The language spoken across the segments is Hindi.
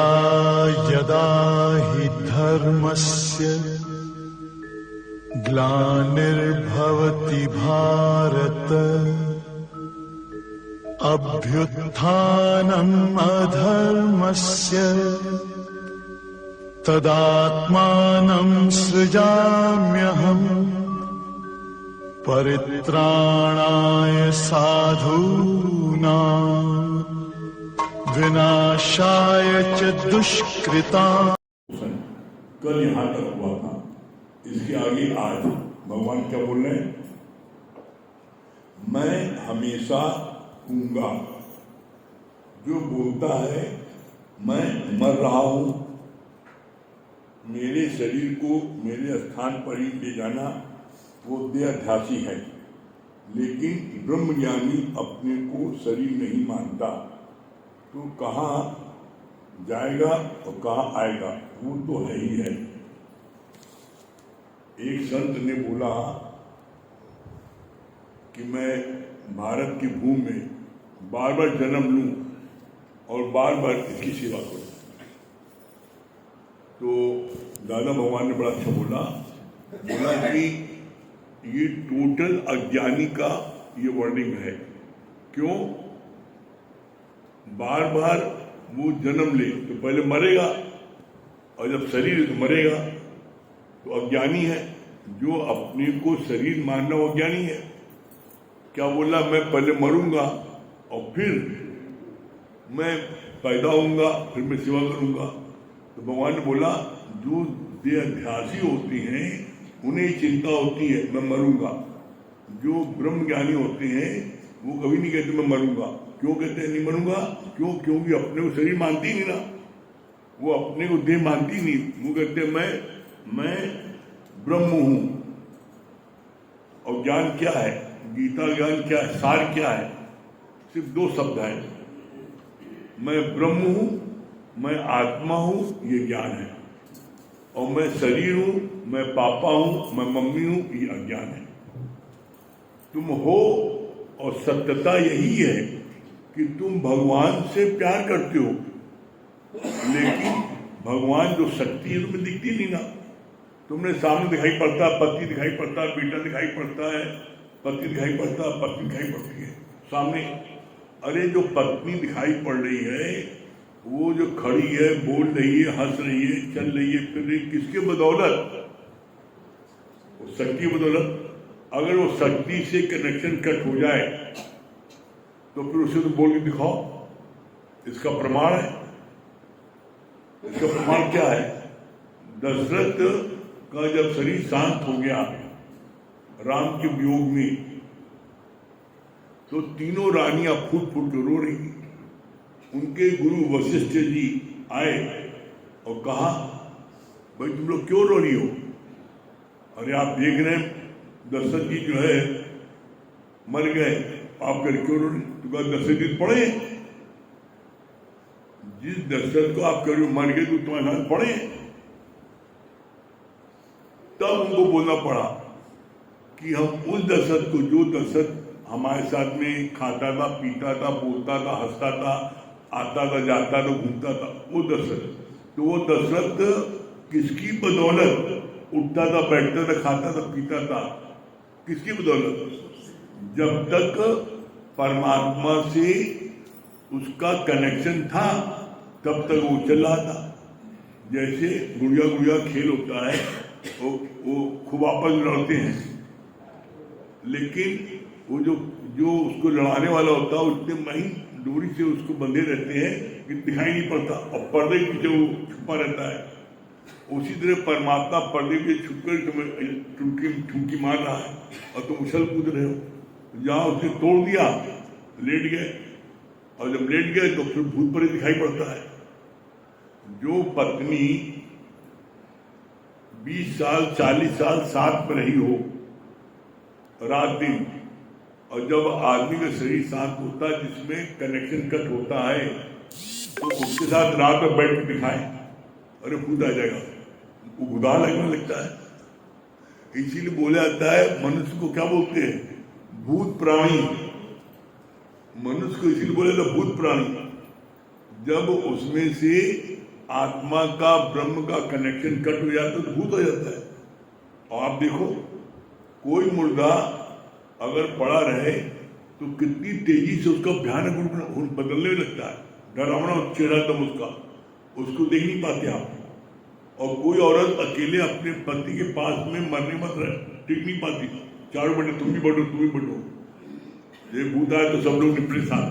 यदा यदा हि धर्मस्य ग्लानिर्भवति भारत अभ्युत्थानम् अधर्मस्य तदात्मानं सृजाम्यहम् परित्राणाय साधूनां विनाशाय च दुष्कृताम्। कल यहाँ तक हुआ था, इसके आगे आज भगवान क्या बोल रहे हैं? मैं हमेशा हूँगा। जो बोलता है मैं मर रहा हूँ, मेरे शरीर को मेरे स्थान पर ही ले जाना, वो देहाध्यासी है। लेकिन ब्रह्मज्ञानी अपने को शरीर नहीं मानता, तो कहाँ जाएगा और कहाँ आएगा, वो तो है ही है। एक संत ने बोला कि मैं भारत की भूमि में बार बार जन्म लूं और बार बार इसकी सेवा करूं। तो दादा भगवान ने बड़ा अच्छा बोला कि ये टोटल अज्ञानी का ये वर्डिंग है। क्यों? बार बार वो जन्म ले तो पहले मरेगा, और जब शरीर तो मरेगा, तो अज्ञानी है। जो अपने को शरीर मानना वो अज्ञानी है। क्या बोला? मैं पहले मरूंगा और फिर मैं पैदा होऊंगा, फिर मैं सेवा करूंगा। तो भगवान ने बोला जो देहाध्यासी होते हैं उन्हें चिंता होती है मैं मरूंगा। जो ब्रह्म ज्ञानी होते हैं वो कभी नहीं कहते मैं मरूंगा। क्यों कहते हैं नहीं मरूंगा? क्यों? क्योंकि अपने को शरीर मानती नहीं ना, वो अपने को देह मानती नहीं। वो कहते हैं मैं ब्रह्म हूं। और ज्ञान क्या है? गीता ज्ञान क्या है? सार क्या है? सिर्फ दो शब्द है, मैं ब्रह्म हूं, मैं आत्मा हूं, ये ज्ञान है। और मैं शरीर हूं, मैं पापा हूं, मैं मम्मी हूं, ये अज्ञान है। तुम हो और सत्यता यही है कि तुम भगवान से प्यार करते हो, लेकिन भगवान जो शक्ति है तुम्हें दिखती नहीं ना। तुमने सामने दिखाई पड़ता है, पति दिखाई पड़ता है, बेटा दिखाई पड़ता है, पति दिखाई पड़ता है, पत्नी दिखाई पड़ती है सामने। अरे जो पत्नी दिखाई पड़ रही है, वो जो खड़ी है, बोल रही है, हंस रही है, चल रही है, फिर रही, किसके बदौलत? वो शक्ति की बदौलत। अगर वो शक्ति से कनेक्शन कट हो जाए तो फिर उसे तो बोल के दिखाओ, इसका प्रमाण है। इसका प्रमाण क्या है? दशरथ का जब शरीर शांत हो गया राम के वियोग में, तो तीनों रानियां फूट फूट के रो रही। उनके गुरु वशिष्ठ जी आए और कहा भाई तुम लोग क्यों रो रही हो? अरे आप देख रहे हैं दशरथ जी जो है मर गए, आप कर क्यों रो रही? तो कहा दशरथ जी पढ़े, जिस दशरथ को आप करो मर गए तो तुम्हारे साथ पढ़े। तब उनको बोलना पड़ा कि हम उस दशरथ को, जो दशरथ हमारे साथ में खाता था, पीता था, बोलता था, हंसता था, आता था, जाता था, घूमता था, वो दशरथ। तो वो दशरथ किसकी बदौलत उठता था, बैठता था, खाता था, पीता था? किसकी बदौलत? जब तक परमात्मा से उसका कनेक्शन था तब तक वो चल रहा था। जैसे गुड़िया गुड़िया खेल होता है, वो खूब आपस में लड़ते हैं, लेकिन वो जो उसको लड़ाने वाला होता है उतने महीन डोरी से उसको बंधे रहते हैं कि दिखाई नहीं पड़ता, और पर्दे के पीछे वो छुपा रहता है। उसी तरह परमात्मा पर्दे पे छुपकर तुम्हें ठुमकी मार रहा है और तुम उछल कूद रहे हो। जहाँ उसने तोड़ दिया लेट गए, और जब लेट गए तो फिर भूत प्रेत दिखाई पड़ता है। जो पत्नी 20 साल 40 साल साथ में रही हो रात दिन, और जब आदमी का शरीर शांत होता है, जिसमें कनेक्शन कट होता है, तो उसके साथ रात में बैठ के दिखाए, अरे खुद आ जाएगा, वो गुदा लगने लगता है। इसीलिए बोला जाता है मनुष्य को क्या बोलते हैं? भूत प्राणी। मनुष्य को इसीलिए बोले तो भूत प्राणी। जब उसमें से आत्मा का ब्रह्म का कनेक्शन कट हो जाता है तो भूत हो जाता है। और आप देखो कोई मुर्दा अगर पड़ा रहे तो कितनी तेजी से उसका भयानक रूप बदलने में लगता है, डरावना चेहरा एकदम उसको देख नहीं पाते आप। और कोई औरत अकेले अपने पति के पास में मरने मत टिक नहीं पाती, चारों बटे तुम भी बढ़ो तुम भी बढ़ो, ये भूत आए तो सब लोग निपटे साथ,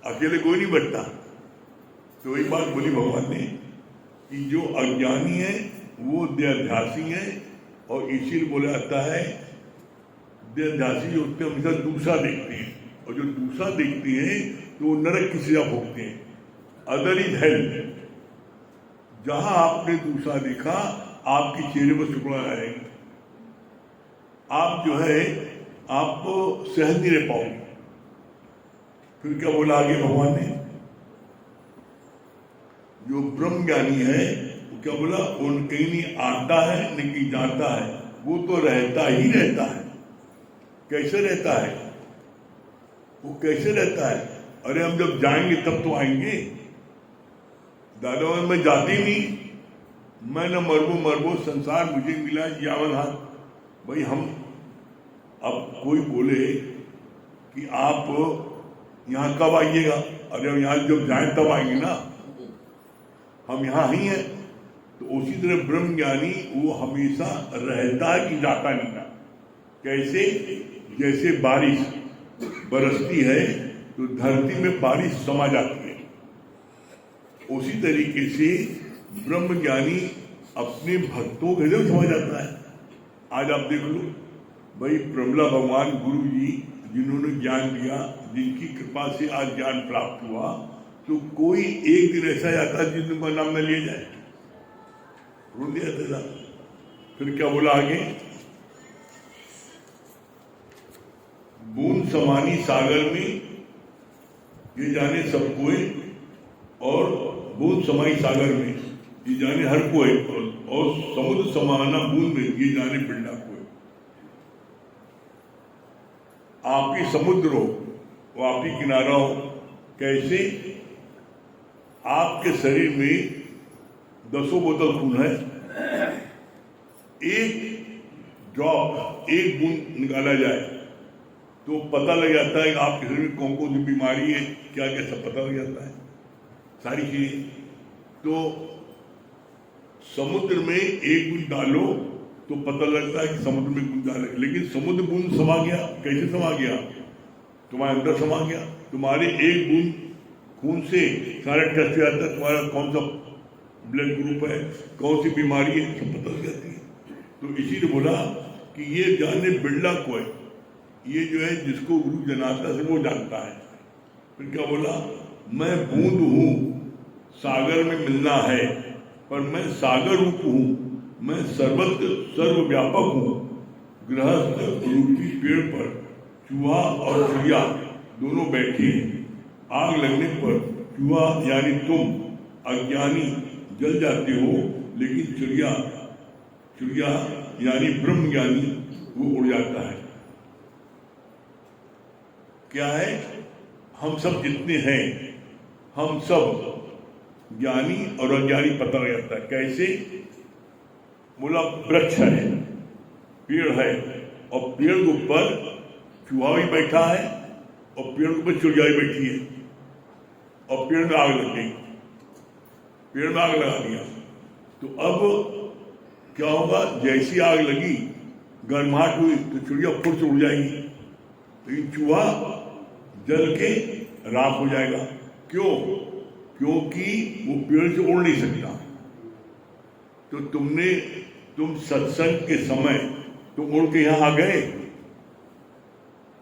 अकेले कोई नहीं बढ़ता। तो वही बात बोली भगवान ने कि जो अज्ञानी है वो देहाध्यासी है, और इसीलिए बोला जाता है देहाध्यासी जो होते हैं हमेशा दूसरा देखते हैं, और जो दूसरा देखते हैं तो वो नरक की सजा भोगते हैं। अदर इज हेल, जहां आपने दूसरा देखा आपके चेहरे पर शुक्ला आएगी, आप जो है आपको सहज नहीं रह पाओगे। फिर क्या बोला आगे भगवान ने, जो ब्रह्म ज्ञानी है वो क्या बोला, वो कहीं नहीं आता है न कहीं जाता है, वो तो रहता ही रहता है। कैसे रहता है वो, कैसे रहता है? अरे हम जब जाएंगे तब तो आएंगे। दादा मैं जाती नहीं, मैं न मरबो संसार मुझे मिला यावन हाथ। भाई हम अब कोई बोले कि आप यहाँ कब आइएगा, अरे हम यहाँ जब जाएं तब आएंगे ना, हम यहाँ ही हैं। तो उसी तरह ब्रह्म ज्ञानी वो हमेशा रहता है कि जाता नहीं था। कैसे? जैसे बारिश बरसती है तो धरती में बारिश समा जाती है, उसी तरीके से ब्रह्म ज्ञानी अपने भक्तों के हृदय समा जाता है। आज आप देख लो भाई, प्रमला भगवान गुरु जी जिन्होंने ज्ञान दिया, जिनकी कृपा से आज ज्ञान प्राप्त हुआ, तो कोई एक दिन ऐसा जाता है जिनका नाम न लिया जाए, रो दिया था। फिर क्या बोला आगे, बूंद समानी सागर में ये जाने सब कोई, और बूंद समाई सागर में ये जाने हर कोई, और समुद्र समाना बूंद में ये जाने बिरला कोई। आप ही समुद्र हो, वो आप ही किनारा हो। कैसे? आपके शरीर में 10 बोतल खून है, एक ड्रॉप, एक बूंद निकाला जाए तो पता लग जाता है कि आपके शरीर में कौन कौन सी बीमारी है, क्या क्या सब पता लग जाता है, सारी चीजें। तो समुद्र में एक बूंद डालो तो पता लगता है कि समुद्र में बूंद डाले, लेकिन समुद्र बूंद समा गया। कैसे समा गया? तुम्हारे अंदर समा गया। तुम्हारे एक बूंद खून से सारा टेस्ट जाता है, तुम्हारा कौन सा ब्लड ग्रुप है, कौन सी बीमारी है, सब पता लग जाती है। तो इसीलिए बोला कि ये जाने बिरला को है, ये जो है जिसको गुरु जनाता है वो जानता है। फिर क्या बोला, मैं बूंद हूँ, सागर में मिलना है, पर मैं सागर रूप हूँ, मैं सर्वत्र सर्वव्यापक हूँ। गृहस्थ रूपी पेड़ पर चूहा और चिड़िया दोनों बैठे हैं, आग लगने पर चूहा यानी तुम अज्ञानी जल जाते हो, लेकिन चिड़िया यानी ब्रह्म ज्ञानी वो उड़ जाता है। क्या है? हम सब जितने हैं, हम सब ज्ञानी और अज्ञानी पता लग जाता है। कैसे? बोला वृक्ष है, पेड़ है, और पेड़ के ऊपर चूहा भी बैठा है, और पेड़ के ऊपर चिड़िया भी बैठी है, और पेड़ में आग लग गई, पेड़ में आग लगा दिया। तो अब क्या होगा? जैसी आग लगी, गर्माहट हुई तो चिड़िया फुट से उड़ जाएगी, लेकिन चूहा जल के राख हो जाएगा। क्यों? क्योंकि वो पेड़ से उड़ नहीं सकता। तो तुम सत्संग के समय तुम उड़ के यहाँ आ गए,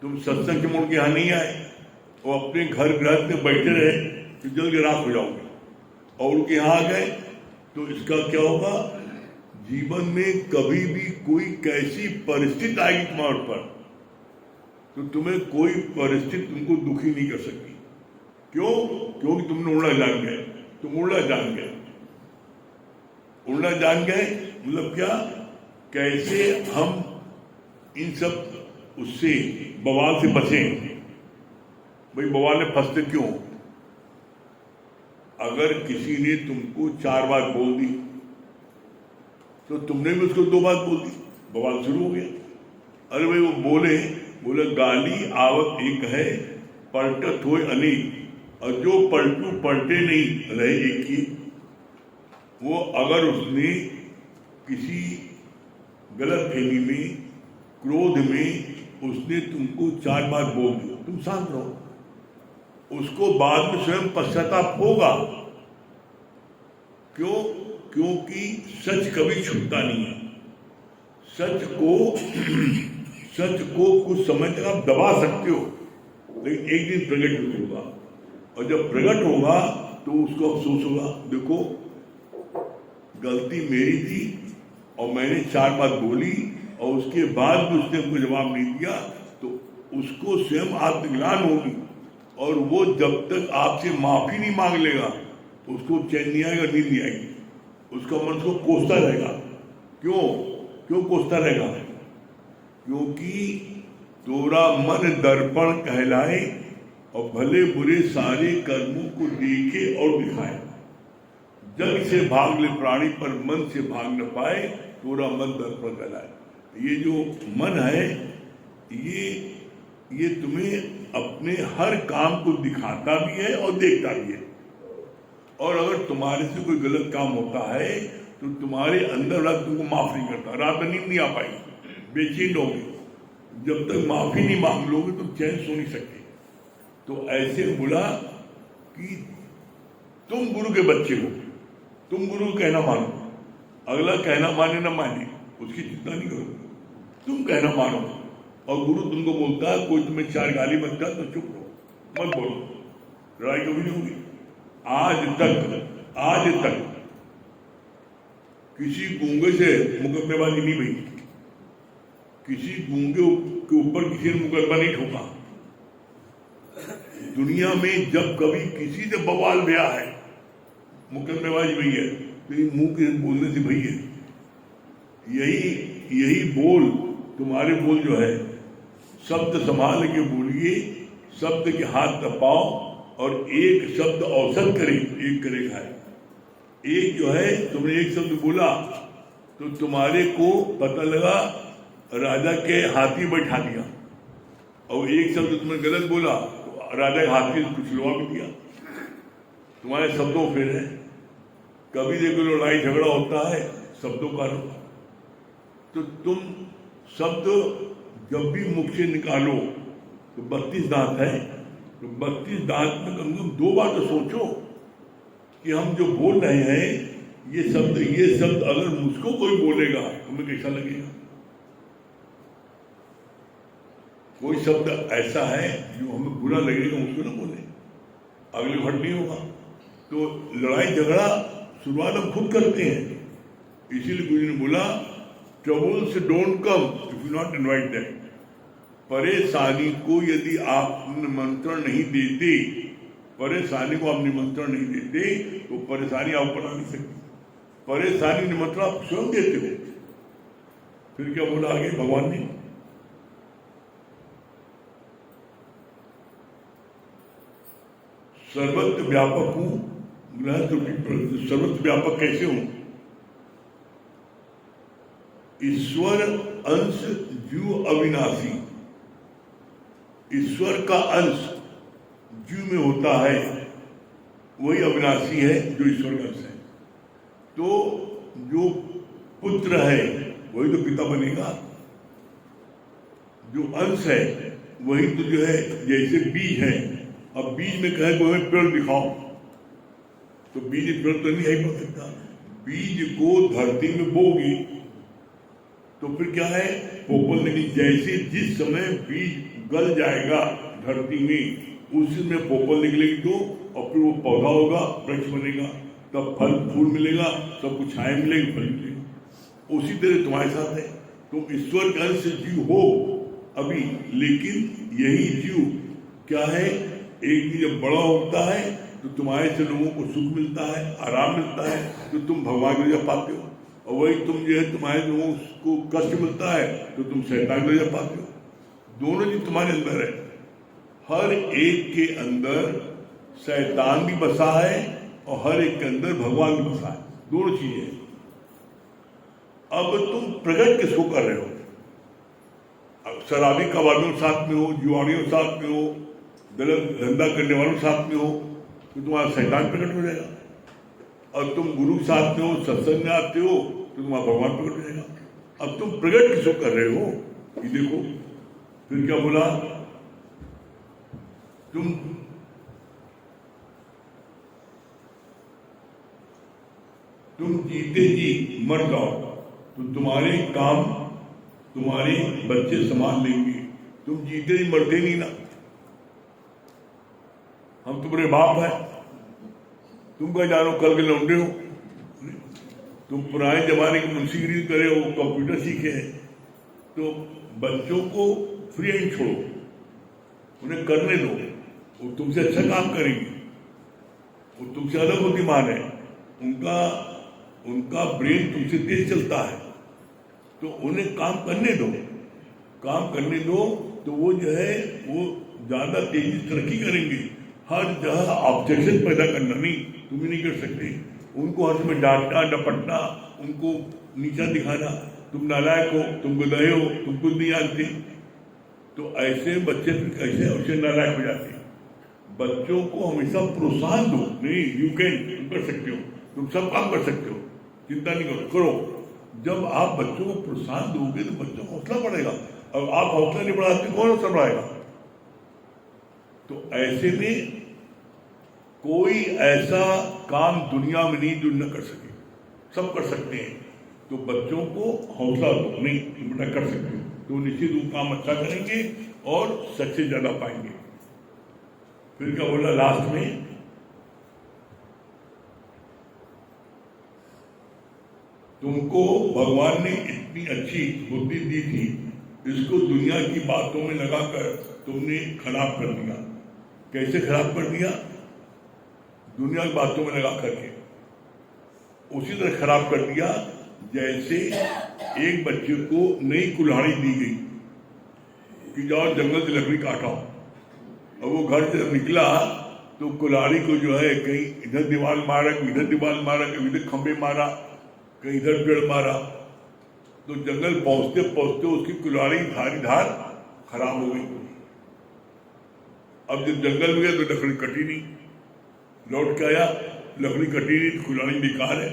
तुम सत्संग के उड़ के यहाँ नहीं आए, और अपने घर गृह में बैठे रहे तो जल के राख हो जाओगे, और उड़ के यहाँ आ गए तो इसका क्या होगा? जीवन में कभी भी कोई कैसी परिस्थिति आएगी तुम्हारे ऊपर, तो तुम्हें कोई परिस्थिति तुमको दुखी नहीं कर सकती। क्यों? क्योंकि तुमने उड़ना जान गए। तुम उड़ना जान गए, उड़ना जान गए मतलब क्या? कैसे हम इन सब उससे बवाल से बचें। भाई बवाल में फंसते क्यों? अगर किसी ने तुमको 4 बात बोल दी तो तुमने भी उसको 2 बात बोल दी, बवाल शुरू हो गया। अरे भाई वो बोले गाली आवत एक है, पलटत होए अनेक, और जो पलटू पलटे नहीं रहे एक ही। वो अगर उसने किसी गलत फहमी में, क्रोध में उसने तुमको 4 बात बोल दी, तुम शांत रहो, उसको बाद में स्वयं पश्चाताप होगा। क्यों? क्योंकि सच कभी छूटता नहीं है। सच को कुछ समय तक आप दबा सकते हो, लेकिन एक दिन प्रकट होगा, और जब प्रकट होगा तो उसको अफसोस होगा, देखो गलती मेरी थी और मैंने 4 बात बोली और उसके बाद भी उसने हमको जवाब नहीं दिया, तो उसको स्वयं आत्मग्लानि होगी। और वो जब तक आपसे माफी नहीं मांग लेगा उसको चैन नहीं आएगा, नींद नहीं आएगी, उसका मन उसको कोसता रहेगा। क्यों कोसता रहेगा? क्योंकि तोरा मन दर्पण कहलाए और भले बुरे सारे कर्मों को देखे और दिखाए। जग से भाग ले प्राणी पर मन से भाग न पाए, तोरा मन दर्पण कहलाए। ये जो मन है ये तुम्हें अपने हर काम को दिखाता भी है और देखता भी है। और अगर तुम्हारे से कोई गलत काम होता है तो तुम्हारे अंदर वाला तुमको माफ नहीं करता, रात में नींद नहीं आ पाएगी, बेचैन होगे। जब तक माफी नहीं मांग लोगे तो चैन सो नहीं सकते। तो ऐसे बोला कि तुम गुरु के बच्चे हो, तुम गुरु का कहना मानो, अगला कहना माने ना माने उसकी चिंता नहीं करो, तुम कहना मानो। और गुरु तुमको बोलता है कोई तुम्हें 4 गाली मत कर तो चुप रहो, मत बोलो, लड़ाई कभी नहीं होगी। आज तक किसी गूंगे से मुकदमेबाजी नहीं हुई, किसी गूंगे के ऊपर किसी ने मुकदमा नहीं ठोका। दुनिया में जब कभी किसी से बवाल गया है, मुकदमेबाजी हुई है, तो ये मुंह के बोलने से भई है। यही बोल, तुम्हारे बोल जो है, शब्द संभाल के बोलिए, शब्द के हाथ तपाओ और एक शब्द औसत करे, एक करे खाए। एक जो है तुमने एक शब्द बोला तो तुम्हारे को पता लगा राजा के हाथी बैठा दिया, और एक शब्द तुमने गलत बोला तो राजा के हाथी कुछ लुआ भी दिया। तुम्हारे शब्दों फिर है। कभी देखो लड़ाई झगड़ा होता है शब्दों का, तो तुम शब्द जब भी मुख से निकालो तो 32 दांत है, तो 32 दांत में कम से कम 2 बार तो सोचो कि हम जो बोल रहे हैं ये शब्द अगर मुझको कोई बोलेगा तो हमें कैसा लगेगा। कोई शब्द ऐसा है जो हमें बुरा लगेगा, उसको ना बोले, अगले घट नहीं होगा। तो लड़ाई झगड़ा शुरुआत हम खुद करते हैं। इसीलिए गुरु ने बोला troubles don't come if you not invite them. परेशानी को यदि आप निमंत्रण नहीं देते, परेशानी को आप निमंत्रण नहीं देते तो परेशानी आप बना नहीं सकती। परेशानी निमंत्रण आप स्वयं देते हो। फिर क्या बोला आगे भगवान ने? सर्वत्र व्यापक हूं, सर्वत्र व्यापक कैसे हूं? ईश्वर अंश जीव अविनाशी। ईश्वर का अंश जीव में होता है, वही अविनाशी है जो ईश्वर का अंश है। तो जो पुत्र है वही तो पिता बनेगा, जो अंश है वही तो जो है, जैसे बीज है, अब बीज में कहे को हमें पेड़ दिखाओ तो बीज पेड़ तो नहीं बन सकता। बीज को धरती में बोगी तो फिर क्या है, पोपल निकली। जैसे जिस समय बीज गल जाएगा धरती में उसी में पोपल निकलेगी तो, और फिर वो पौधा होगा, वृक्ष बनेगा, तब फल फूल मिलेगा, सबको छाया मिलेगी, फल मिलेगा। उसी तरह तुम्हारे साथ है, तुम ईश्वर के अंश जीव हो अभी, लेकिन यही जीव क्या है, एक दिन जब बड़ा होता है तो तुम्हारे से लोगों को सुख मिलता है, आराम मिलता है, तो तुम भगवान को जब पाते हो। और वही तुम जो है तुम्हारे लोगों को कष्ट मिलता है तो तुम शैतान को जब पाते हो। दोनों चीज तुम्हारे अंदर है। हर एक के अंदर शैतान भी बसा है, और हर एक के अंदर भगवान भी बसा है, दोनों चीजें हैं। अब तुम प्रकट किसको कर रहे हो? शराबी कबाबियों साथ में हो, जुआड़ियों साथ में हो, गलत धंधा करने वालों साथ में हो, तो तुम्हारा शैतान प्रकट हो जाएगा। और तुम गुरु के साथ में हो, सत्संग में आते हो, तो तुम्हारा भगवान प्रकट हो जाएगा। अब तुम प्रकट किसको कर रहे हो? ये देखो फिर क्या बोला, तुम जीते जी मर जाओ तो तुम्हारे काम तुम्हारे बच्चे संभाल लेंगे। तुम जीते ही मरते नहीं ना, हम तुम्हारे बाप है, तुम क्या जानो कल के लौंडे हो। तुम पुराने जमाने की मुंशीगिरी करे हो, कंप्यूटर सीखे हैं, तो बच्चों को फ्री हैंड छोड़ो, उन्हें करने दो, वो तुमसे अच्छा काम करेंगे, वो तुमसे अलग बुद्धिमान है, उनका ब्रेन तुमसे तेज चलता है, तो उन्हें काम करने दो। काम करने दो तो वो जो है वो ज्यादा तेजी तरक्की करेंगे। हर जगह ऑब्जेक्शन पैदा करना नहीं, तुम ही नहीं कर सकते। उनको हर समय डांटना डपटना, उनको नीचा दिखाना, तुम नालायक हो, तुम गधे हो, तुम कुछ नहीं जानते, तो ऐसे बच्चे कैसे ऐसे नालायक हो जाते हैं। बच्चों को हमेशा प्रोत्साहन दो, नहीं यू कैन, तुम कर सकते हो, तुम सब काम कर सकते हो, चिंता नहीं करो। जब आप बच्चों को प्रोत्साहन दोगे तो बच्चों को हौसला बढ़ेगा, और आप हौसला नहीं बढ़ाते कौन हौसला बढ़ाएगा? तो ऐसे में कोई ऐसा काम दुनिया में नहीं जो न कर सके, सब कर सकते हैं। तो बच्चों को हौसला दो, नहीं तुम बेटा कर सकते हो, तो निश्चित वो काम अच्छा करेंगे और सक्सेस ज्यादा पाएंगे। फिर क्या बोला लास्ट में, तुमको भगवान ने इतनी अच्छी बुद्धि दी थी, इसको दुनिया की बातों में लगाकर तुमने खराब कर दिया। कैसे खराब कर दिया? दुनिया की बातों में लगा करके उसी तरह खराब कर दिया जैसे एक बच्चे को नई कुल्हाड़ी दी गई कि जाओ जंगल से लकड़ी काटाओ, और वो घर से निकला तो कुल्हाड़ी को जो है कहीं इधर दीवार मारा, कहीं इधर दीवार मारा, कहीं इधर खंबे मारा, कहीं इधर पेड़ मारा, तो जंगल पहुंचते पहुंचते उसकी कुल्हाड़ी धारी धार खराब हो गई। अब जब जंगल में गया तो लकड़ी कटी नहीं, लौट के आया लकड़ी कटी नहीं, कुल्हाड़ी बेकार है।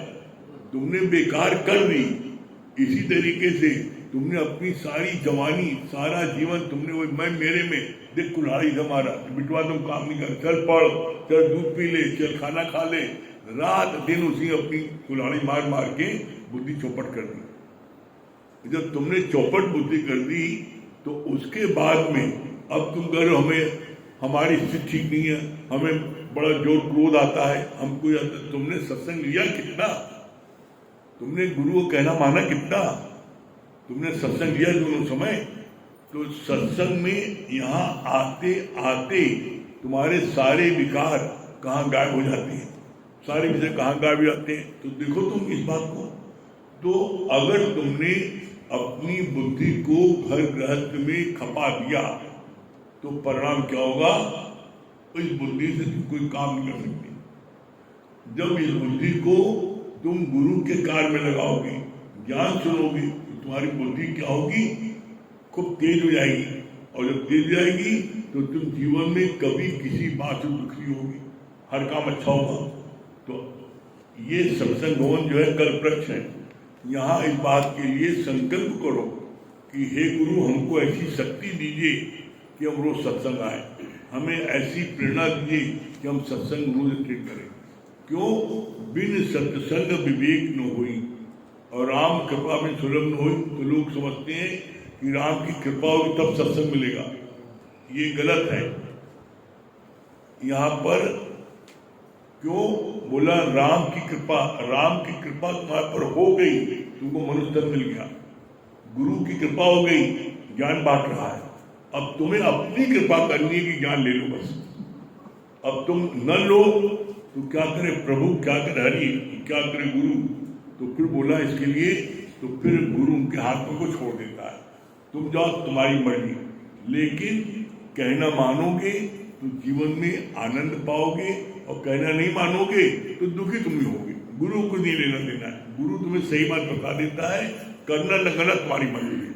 तुमने बेकार कर दी। इसी तरीके से तुमने अपनी सारी जवानी, सारा जीवन तुमने वो मैं मेरे में देख कुल्हाड़ी हमारा बिटवा, तुम काम नहीं कर, चल पढ़, चल दूध पी ले, चल खाना खा ले, रात दिन उसी अपनी कुल्हाड़ी मार मार के बुद्धि चौपट कर दी। जब तुमने चौपट बुद्धि कर दी तो उसके बाद में अब तुम कह रहे हो हमें हमारी स्थिति ठीक नहीं है, हमें बड़ा जोर क्रोध आता है, हमको तुमने सत्संग लिया कितना? तुमने गुरु को कहना माना कितना? तुमने सत्संग लिया दोनों समय? तो सत्संग में यहाँ आते आते तुम्हारे सारे विकार कहाँ गायब हो जाते हैं, सारे विषय कहाँ गायब हो जाते हैं। तो देखो तुम इस बात को, तो अगर तुमने अपनी बुद्धि को घर गृहस्थ में खपा दिया तो परिणाम क्या होगा? इस बुद्धि से तुम कोई काम नहीं कर सकते। जब इस बुद्धि को तुम गुरु के कार्य में लगाओगे, ज्ञान सुनोगे, तो तुम्हारी बुद्धि क्या होगी? खूब तेज हो जाएगी, और जब तेज हो जाएगी तो तुम जीवन में कभी किसी बात से दुखी होगी, हर काम अच्छा होगा। तो ये सत्संग भवन जो है कल्प वृक्ष है। यहाँ इस बात के लिए संकल्प करो कि हे गुरु हमको ऐसी शक्ति दीजिए कि हम रोज सत्संग आए, हमें ऐसी प्रेरणा दीजिए कि हम सत्संग रोज अटेंड करें। क्यों? बिन सत्संग विवेक न हुई और राम कृपा में सुलभ न हुई। तो लोग समझते हैं कि राम की कृपा होगी तब सत्संग मिलेगा, ये गलत है। यहाँ पर क्यों बोला राम की कृपा? राम की कृपा तुम्हारे पर हो गई, तुमको मनुष्य जन्म मिल गया, गुरु की कृपा हो गई, ज्ञान बांट रहा है। अब तुम्हें अपनी कृपा करनी है कि ज्ञान ले लो बस। अब तुम न लो तो क्या करे प्रभु, क्या करे हरि, क्या करे गुरु? तो फिर बोला इसके लिए, तो फिर गुरु उनके हाथों को छोड़ देता है, तुम जाओ तुम्हारी मर्जी। लेकिन कहना मानोगे तो जीवन में आनंद पाओगे और कहना नहीं मानोगे तो दुखी तुम ही होगे। गुरु को नहीं लेना देना है, गुरु तुम्हें सही बात बता देता है, करना न करना तुम्हारी मर्जी।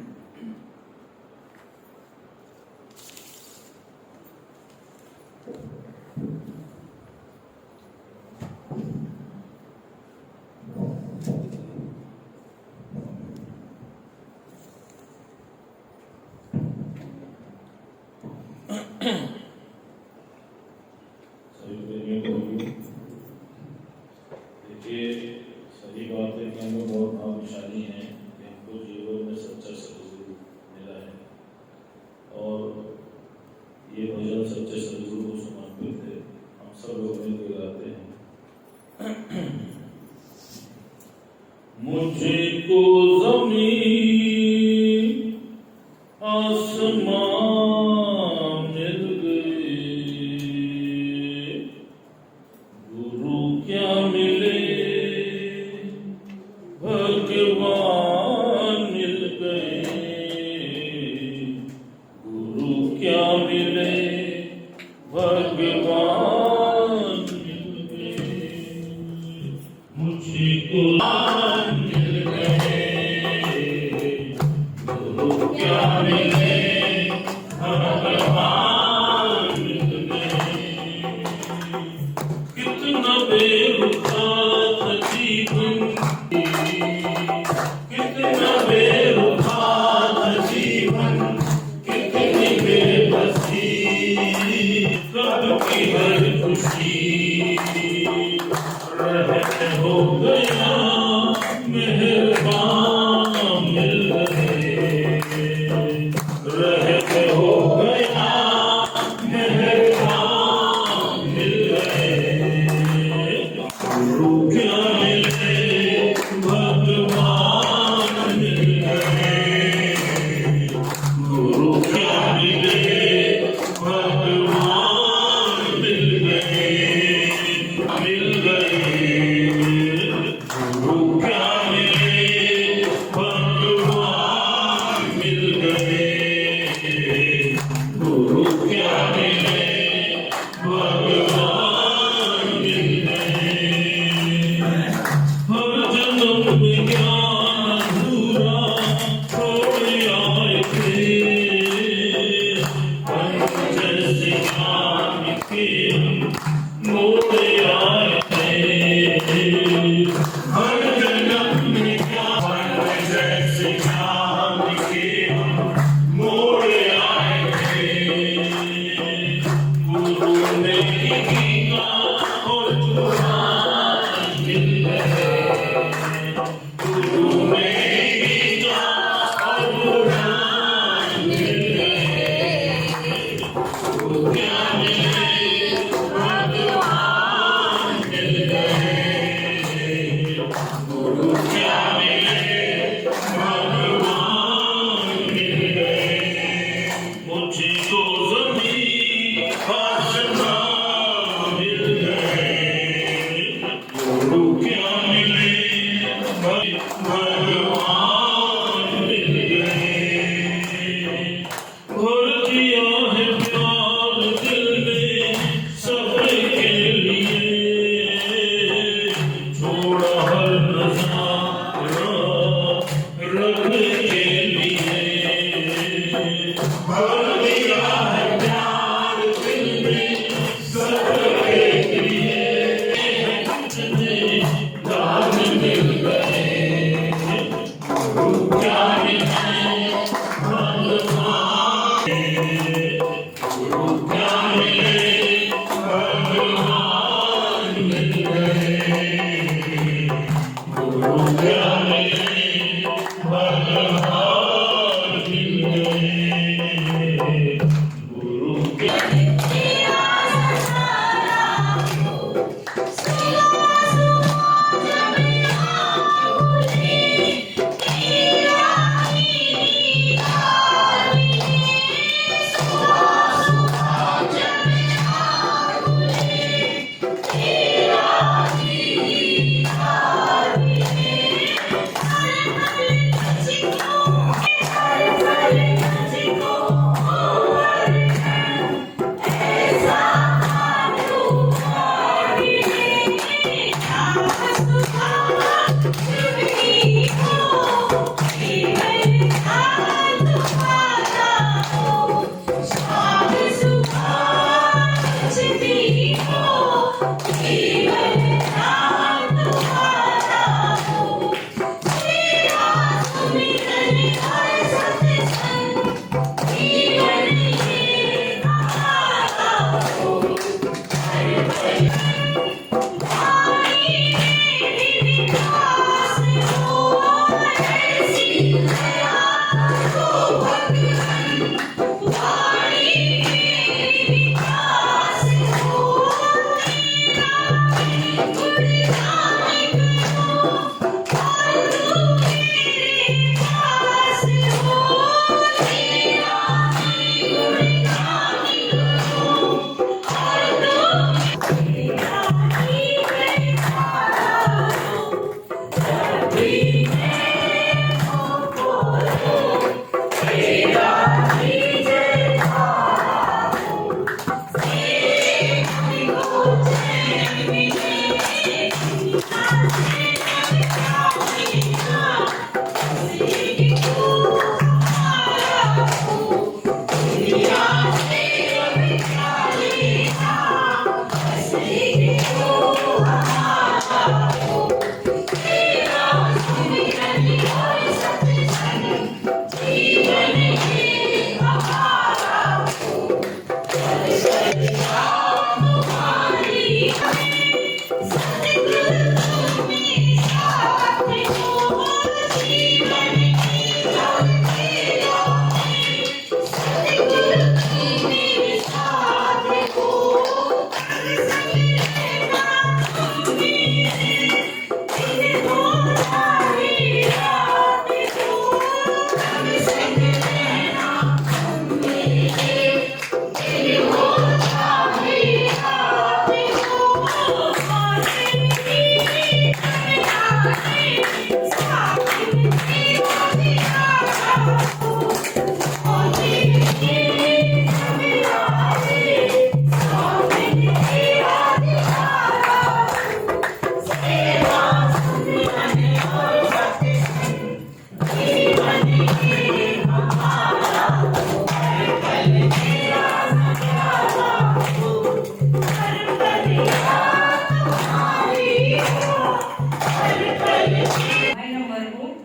देखिए, सही बात है कि हमें बहुत भाग्यशाली हैं कि हमको जीवन में सच्चा सदगुरु मिला है और ये भजन सच्चे सदगुरु को समर्पित है। हम सब लोग मिलकर गाते हैं। मुझको ज़मीन आसमान मिल गए, गुरु क्या मिले, भगवान मिल गए। गुरु क्या मिले, भगवान मिल गए। मुझको मिल गए, गुरु क्या मिले, भगवान मिल गए। कितना बेरुखा था जीवन, कितना बेरुखा था जीवन, कितनी बेबसी, कब की हर खुशी रहत हो गया, मेहरबान मिल गए। रहत हो गया, मेहरबान मिल गए। गुरु क्या मिले, भगवान मिल गए। गुरु क्या मिले, भगवान मिल गए। मिल गए। गुरु क्या मिले,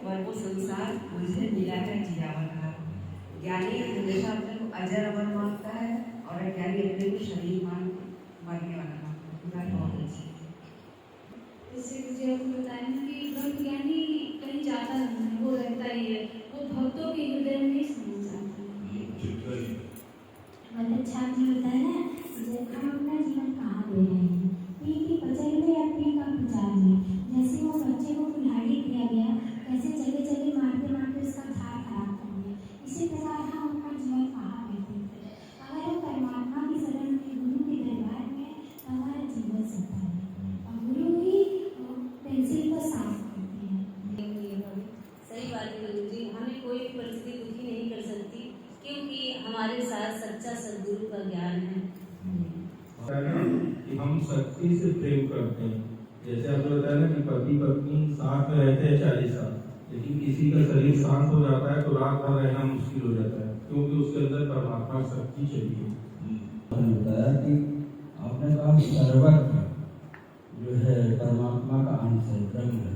वर्गो संसार मुझे मिलाकर जियावर का। ज्ञानी हमेशा अपने को अजर अमर मानता है और अज्ञानी अपने को शरीर मान मरने वाला मानता है। बहुत अच्छी इससे मुझे आपको बताएं कि ब्रह्मज्ञानी कहीं जाता नहीं है, वो रहता ही है, वो भक्तों के हृदय में समा जाता है। बहुत अच्छा जी होता है ना, जैसे हम अपना जीवन कहाँ दे रहे हैं, पी की पचल में या पी का प्रचार में। जैसे वो बच्चे को कुल्हाड़ी दिया गया, कैसे जगह जगह मारते मारते उसका धार खराब कर दिया, इसी प्रकार हम अपना जीवन कहाँ व्यतीत करें। अगर हम परमात्मा की शरण में, गुरु के दरबार में, हमारा जीवन सफल है और गुरु ही पेंसिल को साफ करते हैं। सही बात है गुरु जी, हमें कोई भी परिस्थिति दुखी नहीं कर सकती, क्योंकि हमारे साथ सच्चा सद्गुरु का ज्ञान है। कि हम शक्ति से प्रेम करते हैं। जैसे आपने बताया ना कि पति पत्नी साथ में रहते हैं 40 साल, लेकिन किसी का शरीर शांत हो जाता है तो रात भर रहना मुश्किल हो जाता है, क्योंकि उसके अंदर परमात्मा शक्ति चली है। बताया कि आपने कहा शरबत जो है परमात्मा का अंश है, ब्रह्म है,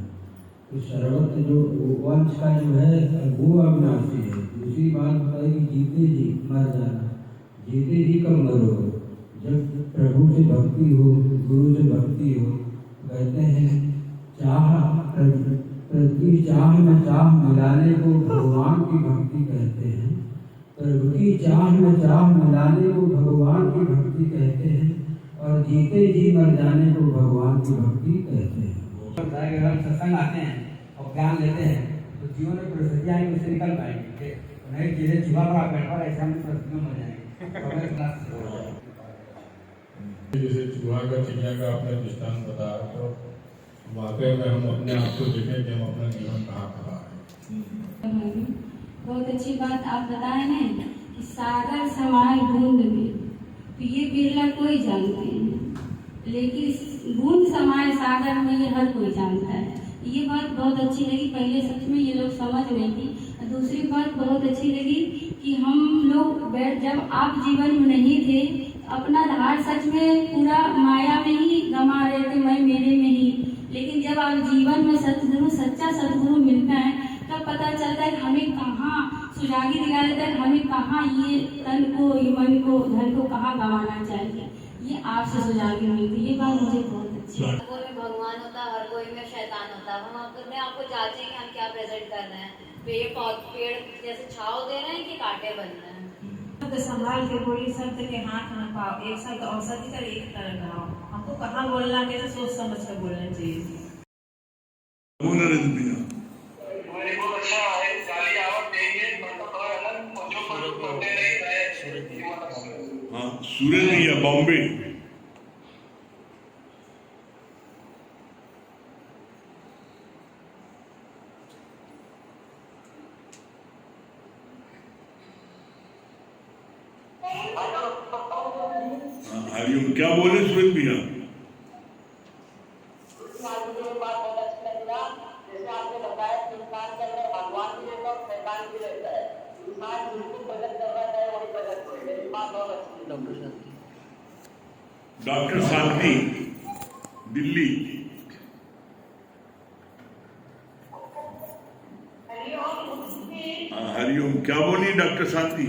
तो शरबत जो वंश का जो है वो अविनाशी है। दूसरी बात बताई कि जीते जी मर जाना, जीते जी कब मरो, जब प्रभु से भक्ति हो, गुरु से भक्ति हो। कहते हैं चाह पृथ्वी चाह में चाह मिलाने को भगवान की भक्ति कहते हैं, प्रभु की चाह में चाह मिलाने को भगवान की भक्ति कहते हैं, और जीते जी मर जाने को भगवान की भक्ति कहते हैं। अगर हम सत्संग आते हैं और ज्ञान लेते हैं तो जीवन में परिस्थितियाँ आएंगी, उससे निकल पाएंगे। नहीं जैसे चूहा पर बैठा ऐसे हम परिस्थितियों में मर जाएंगे। जैसे चूहा का चिड़िया का आपने दृष्टांत बताया, तो वाकई में हम अपने आप को देखें कि हम अपना जीवन कहाँ खड़ा है। बहुत अच्छी बात आप बताए ना कि सागर समाए बूंद में, तो ये बिरला कोई जानते हैं, लेकिन बूंद समाए सागर में ये हर कोई जानता है। ये बात बहुत अच्छी लगी, पहले सच में ये लोग समझ नहीं थी। दूसरी बात बहुत अच्छी लगी कि हम लोग जब आप जीवन में नहीं थे, अपना धार सच में पूरा माया में ही गमा रहे थे, मैं मेरे में ही। लेकिन जब आप जीवन में सतगुरु, सच्चा सतगुरु मिलता है, तब पता चलता है कि हमें कहाँ सुजागी दिला देता है, हमें कहाँ ये तन को, मन को, धन को कहाँ गंवाना चाहिए। ये आपसे सुजागी मिलती, ये बात मुझे बहुत अच्छी है। हर कोई में भगवान होता है, हर कोई में शैतान होता है। हम अपने आपको जांचें कि हम क्या प्रेजेंट कर रहे हैं। पेड़ जैसे छाव दे रहे हैं कि कांटे बन रहे हैं। तो संभाल के बोली, शब्द के हाथ न पाओ, एक शब्द औषधि कर एक तरह कहो। हमको कहाँ बोलना, कैसे सोच समझ कर बोलना चाहिए। हाँ, सूरज नहीं है, बॉम्बे। हरिओम, क्या बोले सूरज भैया? मुझे ये बात बहुत अच्छी लगी, जैसे आपने बताया कि इंसान के अंदर भगवान भी रहता है और शैतान भी रहता है। इंसान जिसको प्रकट करना चाहे वही प्रकट करेगा। ये बात बहुत अच्छी लगी। डॉक्टर शांति, दिल्ली। हरिओम। क्या बोली डॉक्टर शांति?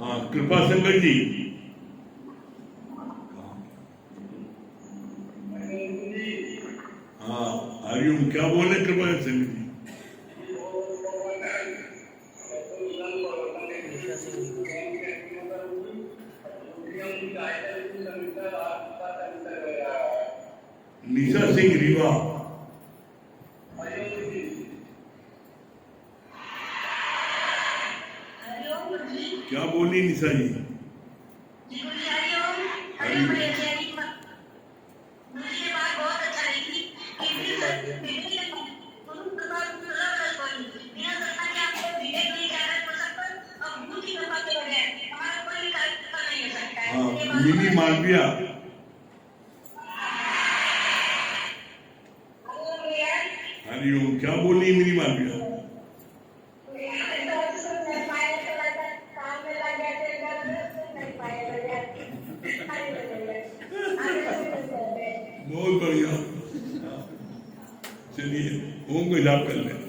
हाँ, कृपा शंकर जी। हाँ, हरिओम। क्या बोले कृपा शंकर जी? निशा सिंह रीवा। क्या बोली निशा जी? मिनी मालविया। हरिओम। क्या बोली मिनी मालविया? बहुत बढ़िया। चलिए ओम को याद कर लें।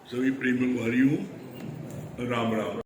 सभी प्रेमियों को हरिओम, राम राम।